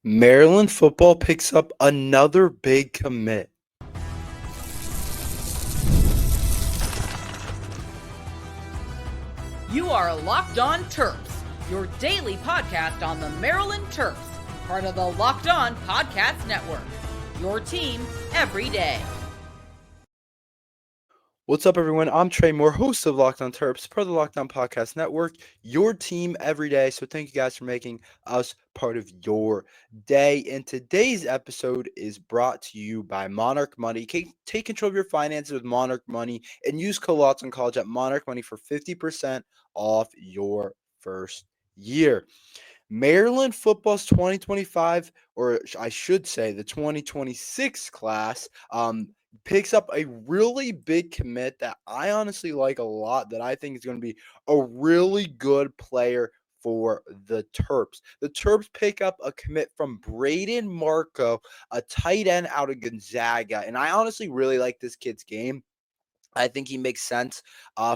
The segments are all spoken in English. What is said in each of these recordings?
Maryland football picks up another big commit. You are Locked On Terps, your daily podcast on the Maryland Terps, part of the Locked On Podcast Network. Your team every day. What's up, everyone? I'm Tre Moore, host of Locked On Terps, part of the Locked On Podcast Network, your team every day. So thank you guys for making us part of your day. And today's episode is brought to you by Monarch Money. Take control of your finances with Monarch Money and use code Locked On College at Monarch Money for 50% off your first year. Maryland football's 2025, or I should say the 2026 class, picks up a really big commit that I honestly like a lot, that I think is going to be a really good player for the Terps. The Terps pick up a commit from Braden Marco, a tight end out of Gonzaga, and I honestly really like this kid's game. I think he makes sense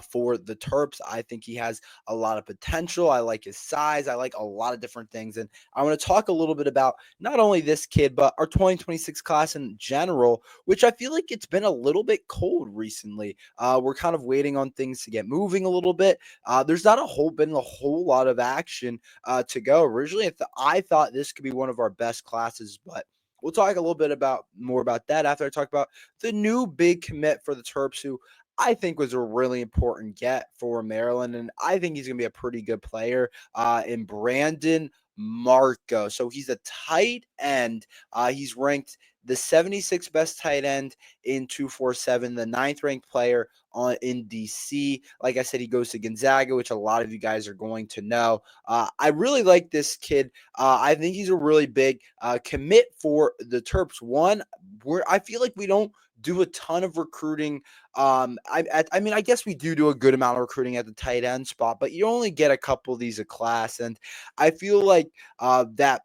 for the Terps. I think he has a lot of potential. I like his size. I like a lot of different things. And I want to talk a little bit about not only this kid, but our 2026 class in general, which I feel like it's been a little bit cold recently. We're kind of waiting on things to get moving a little bit. There's not been a whole lot of action to go. Originally, I thought this could be one of our best classes, but we'll talk a little bit more about that after I talk about the new big commit for the Terps, who I think was a really important get for Maryland, and I think he's going to be a pretty good player in Brandon Marco. So he's a tight end. He's ranked the 76th best tight end in 247, the 9th ranked player in DC. Like I said, he goes to Gonzaga, which a lot of you guys are going to know. I really like this kid. I think he's a really big commit for the Terps. I feel like we don't do a ton of recruiting. I mean, I guess we do a good amount of recruiting at the tight end spot, but you only get a couple of these a class, and I feel like that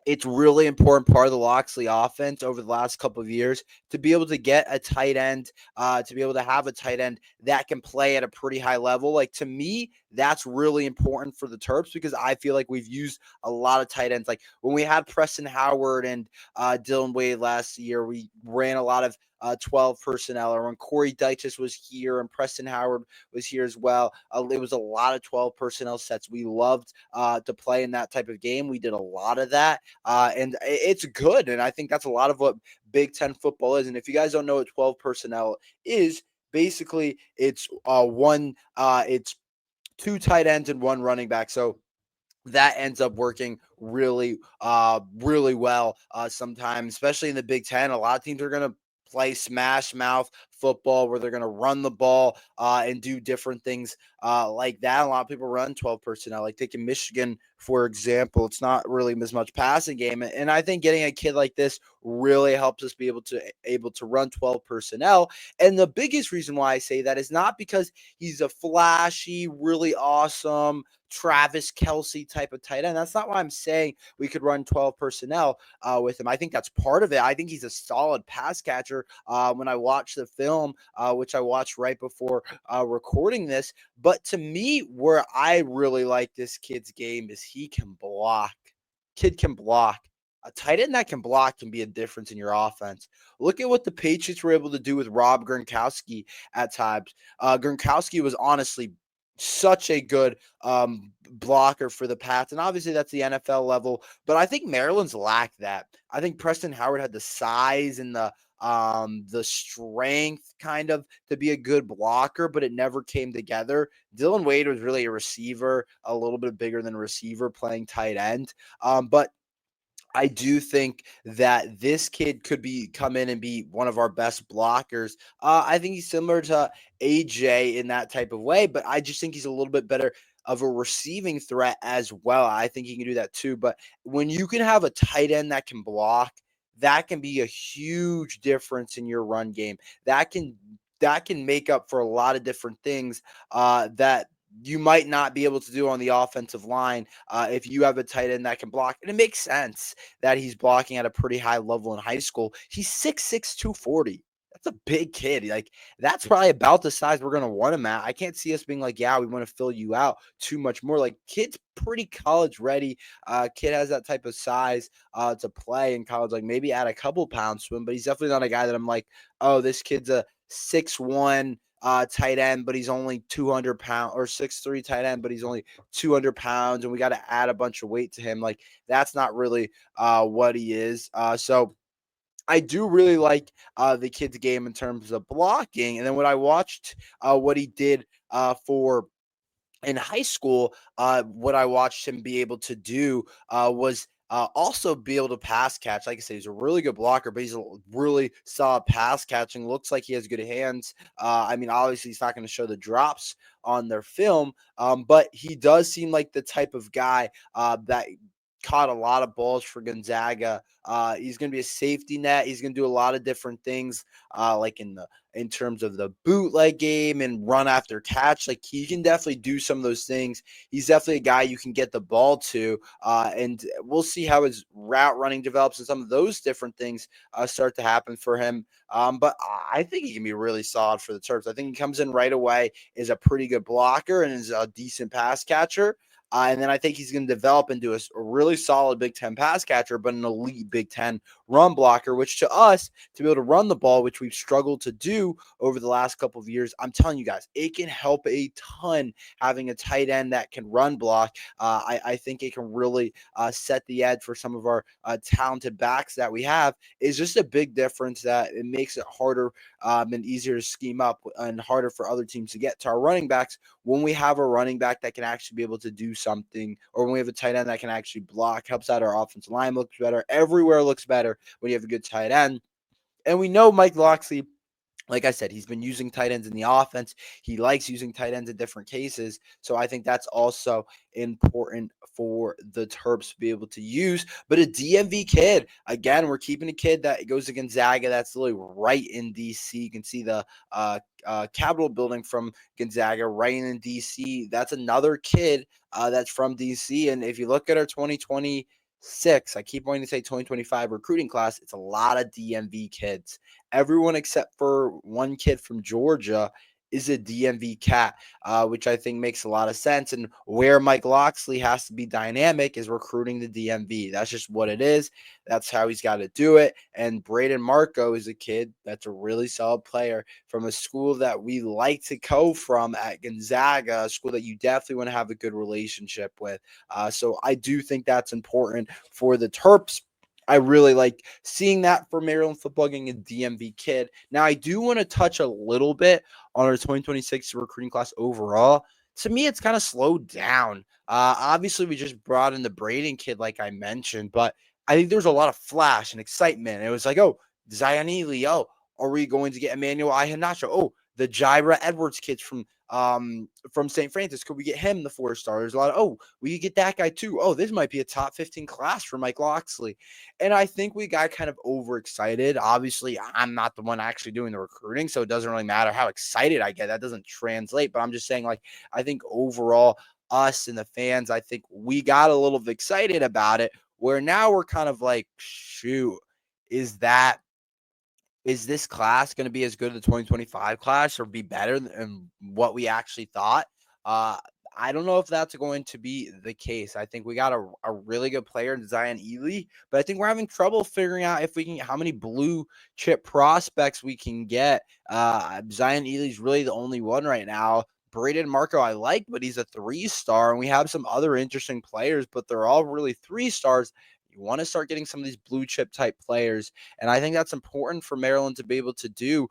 it's really important part of the Loxley offense over the last couple of years to be able to get a tight end, to be able to have a tight end that can play at a pretty high level. Like, to me, that's really important for the Terps, because I feel like we've used a lot of tight ends. Like when we had Preston Howard and Dylan Wade last year, we ran a lot of 12 personnel, or when Corey Dyches was here and Preston Howard was here as well. It was a lot of 12 personnel sets. We loved to play in that type of game. We did a lot of that, and it's good. And I think that's a lot of what Big Ten football is. And if you guys don't know what 12 personnel is, basically it's it's two tight ends and one running back. So that ends up working really well sometimes, especially in the Big Ten. A lot of teams are going to play smash mouth football, where they're going to run the ball and do different things like that. A lot of people run 12 personnel, like taking Michigan, for example. It's not really as much passing game. And I think getting a kid like this really helps us be able to run 12 personnel. And the biggest reason why I say that is not because he's a flashy, really awesome Travis Kelce type of tight end. That's not why I'm saying we could run 12 personnel with him. I think that's part of it. I think he's a solid pass catcher when I watch the film, which I watched right before recording this. But to me, where I really like this kid's game is he can block. Kid can block. A tight end that can block can be a difference in your offense. Look at what the Patriots were able to do with Rob Gronkowski at times. Gronkowski was honestly such a good blocker for the Pats, and obviously that's the NFL level, but I think Maryland's lacked that. I think Preston Howard had the size and the strength kind of to be a good blocker, but it never came together. Dylan Wade was really a receiver, a little bit bigger than a receiver, playing tight end, but I do think that this kid could come in and be one of our best blockers. I think he's similar to AJ in that type of way, but I just think he's a little bit better of a receiving threat as well. I think he can do that too. But when you can have a tight end that can block, that can be a huge difference in your run game. That can make up for a lot of different things that you might not be able to do on the offensive line if you have a tight end that can block. And it makes sense that he's blocking at a pretty high level in high school. He's 6'6", 240. that's a big kid. Like, that's probably about the size we're going to want him at. I can't see us being like, yeah, we want to fill you out too much more. Like, kid's pretty college ready. Kid has that type of size to play in college. Like, maybe add a couple pounds to him, but he's definitely not a guy that I'm like, oh, this kid's a 6'1" tight end, but he's only 200 pounds, or 6'3" tight end, but he's only 200 pounds, and we got to add a bunch of weight to him. Like, that's not really what he is. So I do really like the kid's game in terms of blocking. And then when I watched what he did for in high school, what I watched him be able to do was also be able to pass catch. Like I said, he's a really good blocker, but he's a really solid pass catching. Looks like he has good hands. I mean, obviously, he's not going to show the drops on their film, but he does seem like the type of guy that caught a lot of balls for Gonzaga. He's going to be a safety net. He's going to do a lot of different things, like in terms of the bootleg game and run after catch. Like, he can definitely do some of those things. He's definitely a guy you can get the ball to, and we'll see how his route running develops and some of those different things start to happen for him. But I think he can be really solid for the Terps. I think he comes in right away, is a pretty good blocker, and is a decent pass catcher. And then I think he's going to develop into a really solid Big Ten pass catcher, but an elite Big Ten run blocker, which to us, to be able to run the ball, which we've struggled to do over the last couple of years, I'm telling you guys, it can help a ton having a tight end that can run block. I think it can really set the edge for some of our talented backs that we have. Is just a big difference that it makes it harder and easier to scheme up and harder for other teams to get to our running backs when we have a running back that can actually be able to do something, or when we have a tight end that can actually block, helps out our offensive line, looks better. Everywhere looks better when you have a good tight end. And we know Mike Locksley, like I said, he's been using tight ends in the offense. He likes using tight ends in different cases. So I think that's also important for the Terps to be able to use. But a DMV kid, again, we're keeping a kid that goes to Gonzaga. That's literally right in DC. You can see the Capitol building from Gonzaga right in DC. That's another kid that's from DC. And if you look at our 2026, I keep wanting to say 2025 recruiting class, it's a lot of DMV kids. Everyone except for one kid from Georgia is a DMV cat, which I think makes a lot of sense. And where Mike Locksley has to be dynamic is recruiting the DMV. That's just what it is. That's how he's got to do it. And Braden Marco is a kid that's a really solid player from a school that we like to go from at Gonzaga, a school that you definitely want to have a good relationship with. So I do think that's important for the Terps. I really like seeing that for Maryland football getting a DMV kid. Now, I do want to touch a little bit on our 2026 recruiting class overall. To me, it's kind of slowed down. Obviously, we just brought in the Braden kid, like I mentioned, but I think there's a lot of flash and excitement. And it was like, oh, Zion Elely. Oh, are we going to get Emmanuel Ihanacho? Oh, the Jaira Edwards kids from St. Francis. Could we get him the 4-star? There's a lot of, oh, we could get that guy too. Oh, this might be a top 15 class for Mike Locksley. And I think we got kind of overexcited. Obviously, I'm not the one actually doing the recruiting, so it doesn't really matter how excited I get. That doesn't translate. But I'm just saying, like, I think overall, us and the fans, I think we got a little excited about it, where now we're kind of like, shoot, is this class going to be as good as the 2025 class or be better than what we actually thought? Uh, I don't know if that's going to be the case. I think we got a really good player in Zion Elely, but I think we're having trouble figuring out if we can, how many blue chip prospects we can get. Zion Eley's really the only one right now. Braden Marco I like, but he's a 3-star, and we have some other interesting players, but they're all really 3-stars. You want to start getting some of these blue chip type players. And I think that's important for Maryland to be able to do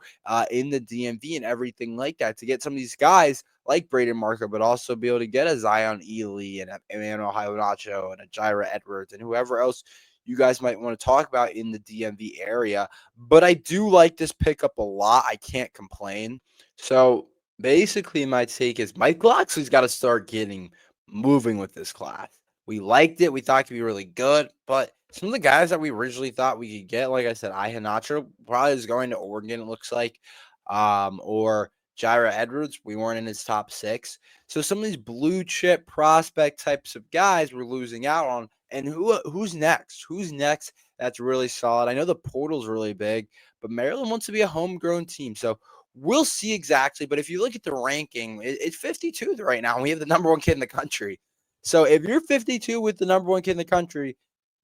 in the DMV and everything like that, to get some of these guys like Braden Marco, but also be able to get a Zion Elely and a Emmanuel Nacho and a Jaira Edwards and whoever else you guys might want to talk about in the DMV area. But I do like this pickup a lot. I can't complain. So basically my take is Mike Locksley's got to start getting moving with this class. We liked it. We thought it could be really good. But some of the guys that we originally thought we could get, like I said, Ihanacho probably is going to Oregon, it looks like, or Jaira Edwards. We weren't in his top 6. So some of these blue chip prospect types of guys we're losing out on. And who's next? Who's next that's really solid? I know the portal's really big, but Maryland wants to be a homegrown team. So we'll see exactly. But if you look at the ranking, it's 52 right now. And we have the number one kid in the country. So if you're 52 with the number one kid in the country,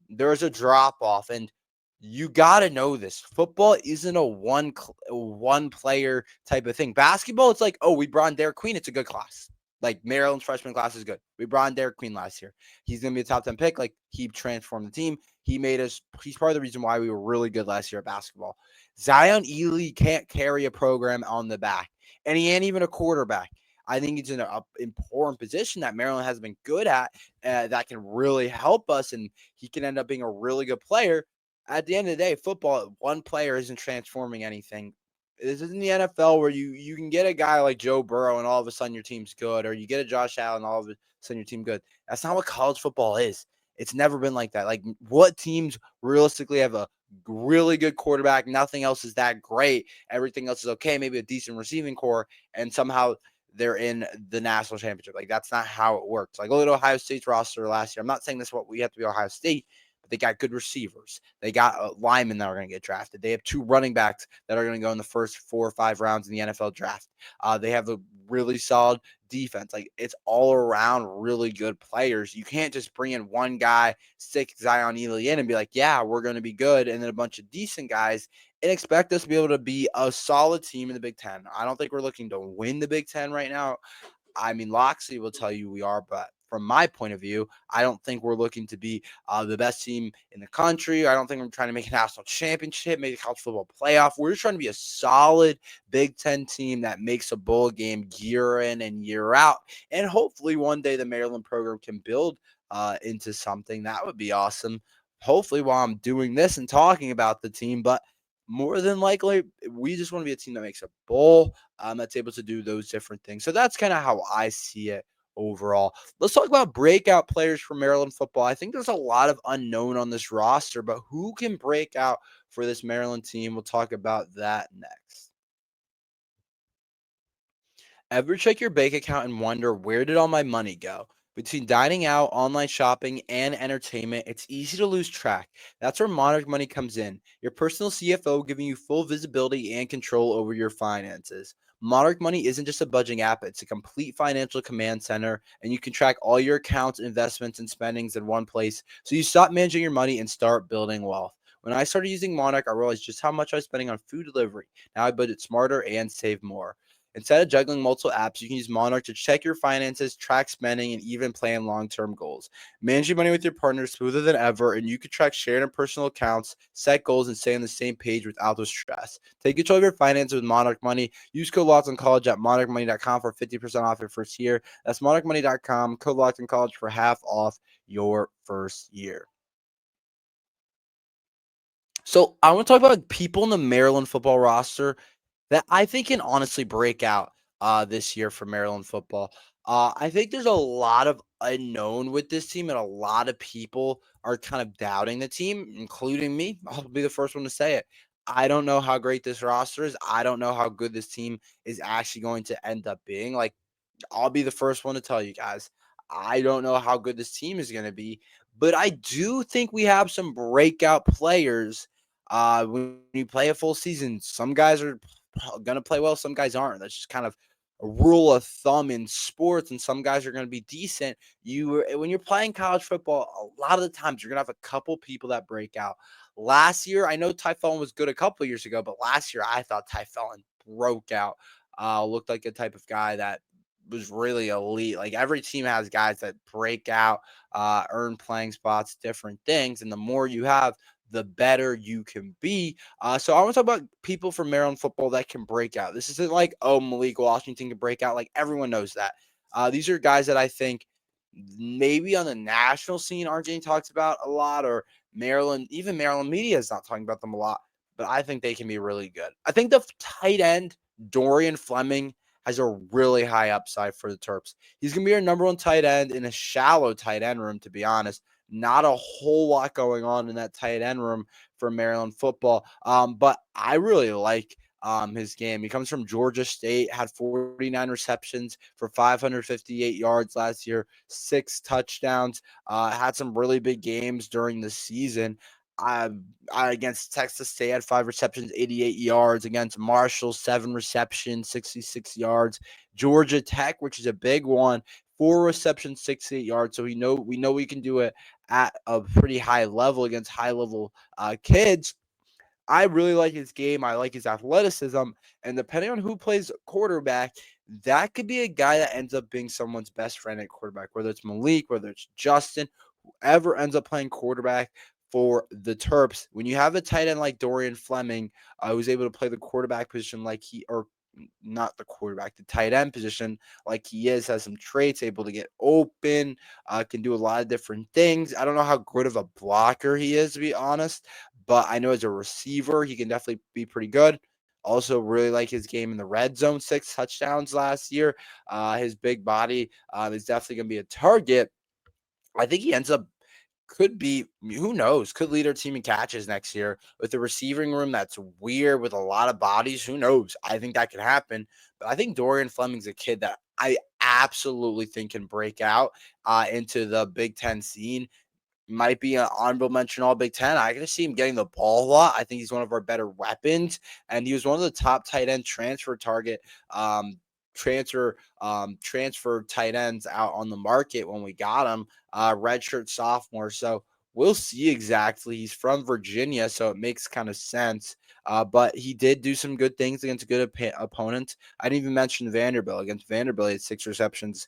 there's a drop off. And you got to know this. Football isn't a one player type of thing. Basketball, it's like, oh, we brought in Derek Queen. It's a good class. Like Maryland's freshman class is good. We brought in Derek Queen last year. He's going to be a top 10 pick. Like he transformed the team. He's part of the reason why we were really good last year at basketball. Zion Elely can't carry a program on the back, and he ain't even a quarterback. I think he's in an important position that Maryland has been good at that can really help us, and he can end up being a really good player. At the end of the day, football, one player isn't transforming anything. This isn't the NFL where you can get a guy like Joe Burrow and all of a sudden your team's good, or you get a Josh Allen and all of a sudden your team good. That's not what college football is. It's never been like that. Like what teams realistically have a really good quarterback? Nothing else is that great. Everything else is okay. Maybe a decent receiving core, and somehow they're in the national championship. Like that's not how it works. Like look at Ohio State's roster last year. I'm not saying this is what we have to be Ohio State, but they got good receivers. They got linemen that are going to get drafted. They have two running backs that are going to go in the first 4 or 5 rounds in the NFL draft. They have a really solid defense. Like it's all around really good players. You can't just bring in one guy, stick Zion Elely in and be like, yeah, we're going to be good. And then a bunch of decent guys and expect us to be able to be a solid team in the Big Ten. I don't think we're looking to win the Big Ten right now. I mean, Loxley will tell you we are, but from my point of view, I don't think we're looking to be the best team in the country. I don't think we're trying to make a national championship, make a college football playoff. We're just trying to be a solid Big Ten team that makes a bowl game year in and year out. And hopefully one day the Maryland program can build into something. That would be awesome. Hopefully while I'm doing this and talking about the team, but more than likely, we just want to be a team that makes a bowl, that's able to do those different things. So that's kind of how I see it overall. Let's talk about breakout players for Maryland football. I think there's a lot of unknown on this roster, but who can break out for this Maryland team? We'll talk about that next. Ever check your bank account and wonder, where did all my money go? Between dining out, online shopping, and entertainment, it's easy to lose track. That's where Monarch Money comes in, your personal CFO giving you full visibility and control over your finances. Monarch Money isn't just a budgeting app, it's a complete financial command center, and you can track all your accounts, investments, and spendings in one place so you stop managing your money and start building wealth. When I started using Monarch, I realized just how much I was spending on food delivery. Now I budget smarter and save more. Instead of juggling multiple apps, you can use Monarch to check your finances, track spending, and even plan long-term goals. Manage your money with your partner smoother than ever, and you can track shared and personal accounts, set goals, and stay on the same page without the stress. Take control of your finances with Monarch Money. Use code LOCKEDONCOLLEGE at monarchmoney.com for 50% off your first year. That's monarchmoney.com, code LOCKEDONCOLLEGE for half off your first year. So I want to talk about people in the Maryland football roster that I think can honestly break out this year for Maryland football. I think there's a lot of unknown with this team, and a lot of people are kind of doubting the team, including me. I'll be the first one to say it. I don't know how great this roster is. I don't know how good this team is actually going to end up being. Like, I'll be the first one to tell you guys, I don't know how good this team is going to be, but I do think we have some breakout players. When you play a full season, some guys are going to play well, some guys aren't. That's just kind of a rule of thumb in sports, and some guys are going to be decent. When you're playing college football, a lot of the times you're going to have a couple people that break out. Last year, I know Ty Fellon was good a couple of years ago, but last year I thought Ty Fellon broke out. Looked like a type of guy that was really elite. Like every team has guys that break out, earn playing spots, different things. And the more you have, the better you can be. So I want to talk about people from Maryland football that can break out. This isn't like, oh, Malik Washington can break out. Like everyone knows that. These are guys that I think maybe on the national scene aren't getting talked about a lot, or even Maryland media is not talking about them a lot, but I think they can be really good. I think the tight end, Dorian Fleming, has a really high upside for the Terps. He's going to be our number one tight end in a shallow tight end room, to be honest. Not a whole lot going on in that tight end room for Maryland football. But I really like his game. He comes from Georgia State, had 49 receptions for 558 yards last year, 6 touchdowns. Had some really big games during the season. I, against Texas State had 5 receptions, 88 yards. Against Marshall, 7 receptions, 66 yards. Georgia Tech, which is a big one, 4 receptions, 68 yards. So we know we can do it at a pretty high level against high level kids. I really like his game. I like his athleticism. And depending on who plays quarterback, that could be a guy that ends up being someone's best friend at quarterback, whether it's Malik, whether it's Justin, whoever ends up playing quarterback for the Terps. When you have a tight end like Dorian Fleming, who's able to play the quarterback position or not the quarterback, the tight end position like he is, has some traits, able to get open, can do a lot of different things. I don't know how good of a blocker he is, to be honest, but I know as a receiver, he can definitely be pretty good. Also, really like his game in the red zone, 6 touchdowns last year. His big body is definitely going to be a target. I think he ends up could be, who knows, could lead our team in catches next year with a receiving room that's weird with a lot of bodies. Who knows? I think that could happen. But I think Dorian Fleming's a kid that I absolutely think can break out into the Big Ten scene. Might be an honorable mention all Big Ten. I can see him getting the ball a lot. I think he's one of our better weapons, and he was one of the top tight end transfer target transfer tight ends out on the market when we got him. Redshirt sophomore. So we'll see exactly. He's from Virginia, so it makes kind of sense. But he did do some good things against good opponents. I didn't even mention Vanderbilt. Against Vanderbilt, he had 6 receptions,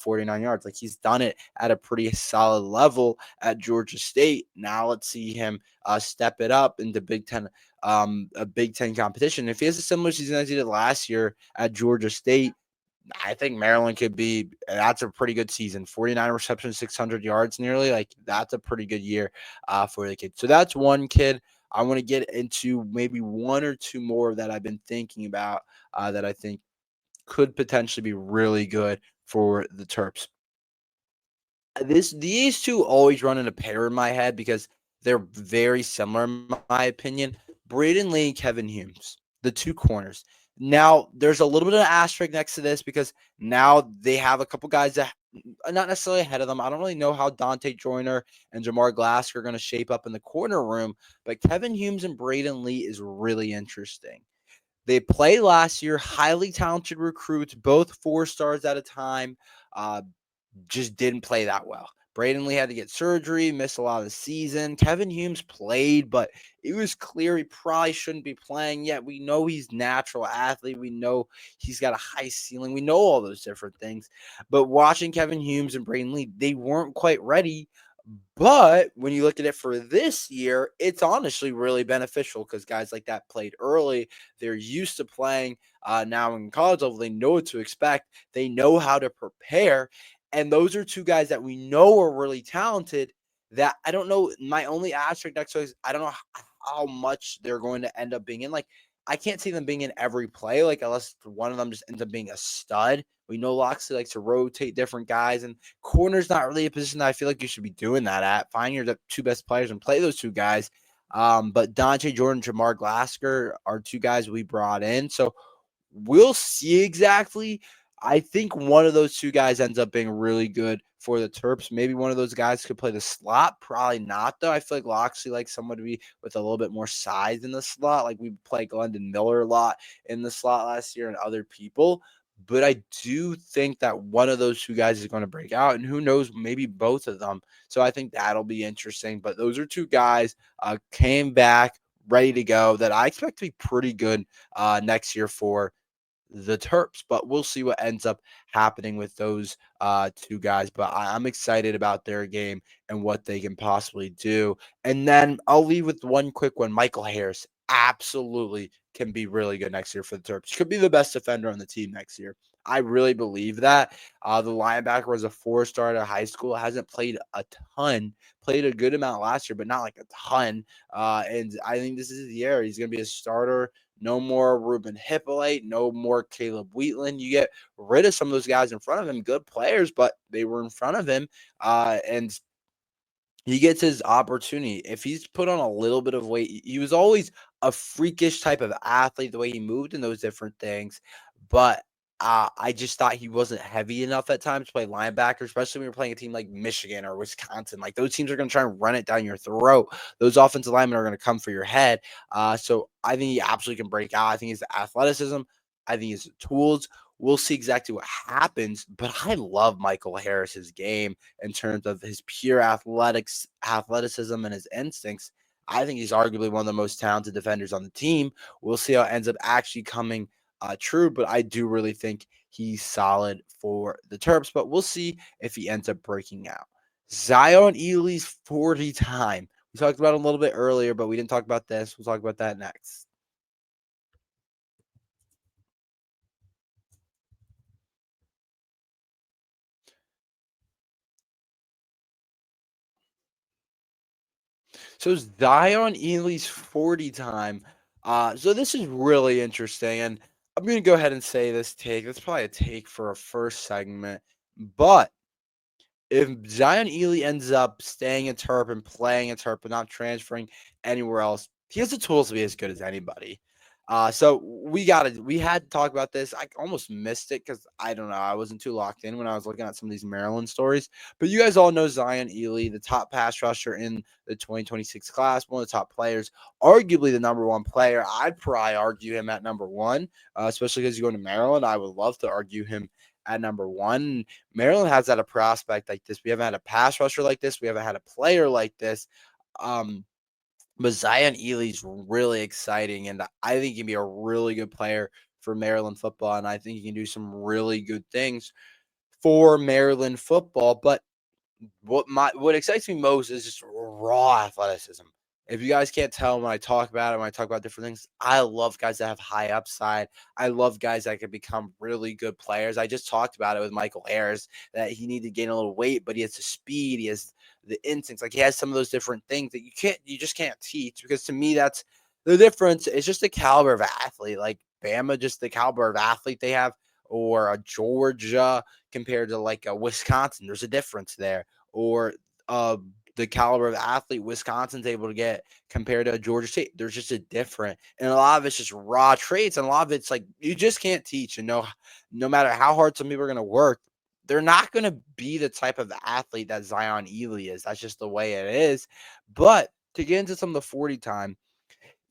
49 yards. Like, he's done it at a pretty solid level at Georgia State. Now let's see him step it up into Big Ten, a Big Ten competition. If he has a similar season as he did last year at Georgia State, I think Maryland could be. That's a pretty good season. 49 receptions, 600 yards, nearly. Like, that's a pretty good year for the kid. So that's one kid. I want to get into maybe one or two more that I've been thinking about that I think could potentially be really good for the Terps. These two always run in a pair in my head because they're very similar in my opinion. Braden Lee and Kevin Humes, the two corners. Now, there's a little bit of asterisk next to this because now they have a couple guys that not necessarily ahead of them. I don't really know how Dante Joyner and Jamar Glasser are going to shape up in the corner room, but Kevin Humes and Braden Lee is really interesting. They played last year, highly talented recruits, both 4 stars at a time. Uh, just didn't play that well. Braden Lee had to get surgery, missed a lot of the season. Kevin Humes played, but it was clear he probably shouldn't be playing yet. We know he's natural athlete. We know he's got a high ceiling. We know all those different things. But watching Kevin Humes and Braden Lee, they weren't quite ready. But when you look at it for this year, it's honestly really beneficial because guys like that played early. They're used to playing now in college level. They know what to expect. They know how to prepare. And those are two guys that we know are really talented that I don't know. My only asterisk next to is I don't know how much they're going to end up being in. Like, I can't see them being in every play, like, unless one of them just ends up being a stud. We know Loxley likes to rotate different guys, and corner's not really a position that I feel like you should be doing that at. Find your two best players and play those two guys. But Dante Jordan, Jamar Glasser are two guys we brought in. So we'll see exactly. I think one of those two guys ends up being really good for the Terps. Maybe one of those guys could play the slot. Probably not, though. I feel like Loxley likes someone to be with a little bit more size in the slot. Like, we played Glendon Miller a lot in the slot last year and other people. But I do think that one of those two guys is going to break out. And who knows, maybe both of them. So I think that'll be interesting. But those are two guys came back ready to go that I expect to be pretty good next year for the Terps, but we'll see what ends up happening with those two guys. But I'm excited about their game and what they can possibly do. And then I'll leave with one quick one. Michael Harris absolutely can be really good next year for the Terps. Could be the best defender on the team next year. I really believe that. The linebacker was a 4-star at high school. Hasn't played a ton. Played a good amount last year, but not like a ton. And I think this is the year. He's going to be a starter. No more Ruben Hippolyte, no more Caleb Wheatland. You get rid of some of those guys in front of him, good players, but they were in front of him. And he gets his opportunity. If he's put on a little bit of weight, he was always a freakish type of athlete, the way he moved and those different things. But I just thought he wasn't heavy enough at times to play linebacker, especially when you're playing a team like Michigan or Wisconsin. Like those teams are going to try and run it down your throat. Those offensive linemen are going to come for your head. So I think he absolutely can break out. I think he's the athleticism. I think he's the tools. We'll see exactly what happens. But I love Michael Harris's game in terms of his pure athleticism and his instincts. I think he's arguably one of the most talented defenders on the team. We'll see how it ends up actually coming true, but I do really think he's solid for the Terps. But we'll see if he ends up breaking out. Zion Elely's 40 time. We talked about him a little bit earlier, but we didn't talk about this. We'll talk about that next. So Zion Elely's 40 time. So this is really interesting. And I'm going to go ahead and say this take. That's probably a take for a first segment. But if Zion Elely ends up staying in Terp and playing in Terp and not transferring anywhere else, he has the tools to be as good as anybody. So we had to talk about this. I almost missed it because I don't know. I wasn't too locked in when I was looking at some of these Maryland stories. But you guys all know Zion Elely, the top pass rusher in the 2026 class, one of the top players, arguably the number one player. I'd probably argue him at number one, especially because he's going to Maryland. I would love to argue him at number one. Maryland has had a prospect like this. We haven't had a pass rusher like this. We haven't had a player like this. But Zion Elely's really exciting, and I think he can be a really good player for Maryland football, and I think he can do some really good things for Maryland football. But what excites me most is just raw athleticism. If you guys can't tell when I talk about it, when I talk about different things, I love guys that have high upside. I love guys that can become really good players. I just talked about it with Michael Harris that he needed to gain a little weight, but he has the speed, he has the instincts. Like he has some of those different things that you just can't teach. Because to me, that's the difference. It's just the caliber of athlete. Like Bama, just the caliber of athlete they have, or a Georgia compared to like a Wisconsin. There's a difference there. Or the caliber of athlete Wisconsin's able to get compared to Georgia State. There's just a different, and a lot of it's just raw traits, and a lot of it's like you just can't teach. And no matter how hard some people are going to work, they're not going to be the type of athlete that Zion Elely is. That's just the way it is. But to get into some of the 40 time,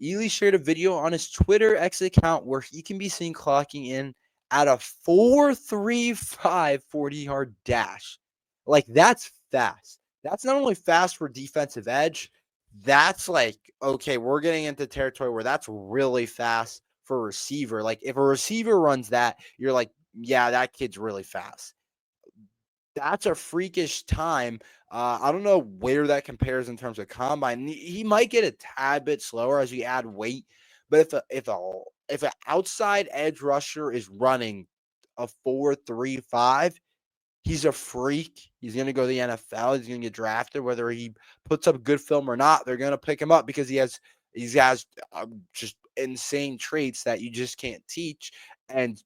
Elely shared a video on his Twitter X account where he can be seen clocking in at a 4.35 40-yard dash. Like, that's fast. That's not only fast for defensive edge, that's like, okay, we're getting into territory where that's really fast for a receiver. Like, if a receiver runs that, you're like, yeah, that kid's really fast. That's a freakish time. I don't know where that compares in terms of combine. He might get a tad bit slower as you add weight, but if an outside edge rusher is running a 4.35, he's a freak. He's going to go to the NFL. He's going to get drafted. Whether he puts up good film or not, they're going to pick him up because he has just insane traits that you just can't teach. And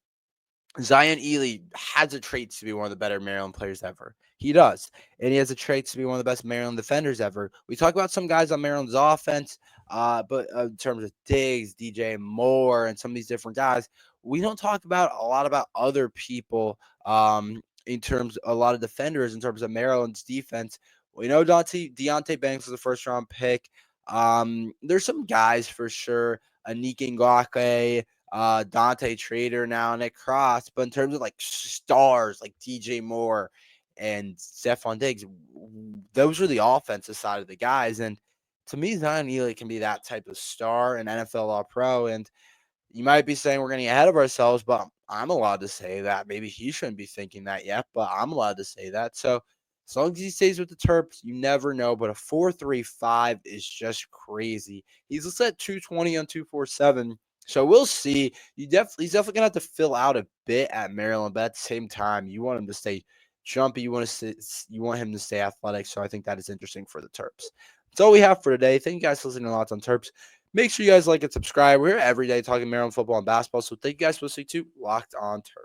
Zion Elely has the traits to be one of the better Maryland players ever. He does. And he has the traits to be one of the best Maryland defenders ever. We talk about some guys on Maryland's offense, but in terms of Diggs, DJ Moore, and some of these different guys, we don't talk about a lot about other people in terms of a lot of defenders in terms of Maryland's defense. We know Deontay Banks was a first-round pick. There's some guys for sure. Anik Ngakoue, Dante Trader now, Nick Cross. But in terms of like stars like DJ Moore and Stephon Diggs, those are the offensive side of the guys. And to me, Zion Elely can be that type of star and NFL All-Pro. And you might be saying we're getting ahead of ourselves, but I'm allowed to say that. Maybe he shouldn't be thinking that yet, but I'm allowed to say that. So as long as he stays with the Terps, you never know. But a 4.35 is just crazy. He's listed at 220 on 247. So we'll see. He's definitely gonna have to fill out a bit at Maryland, but at the same time, you want him to stay jumpy. You want him to stay athletic. So I think that is interesting for the Terps. That's all we have for today. Thank you guys for listening to Lots on Terps. Make sure you guys like and subscribe. We're here every day talking Maryland football and basketball. So thank you guys for listening to Locked on Terps.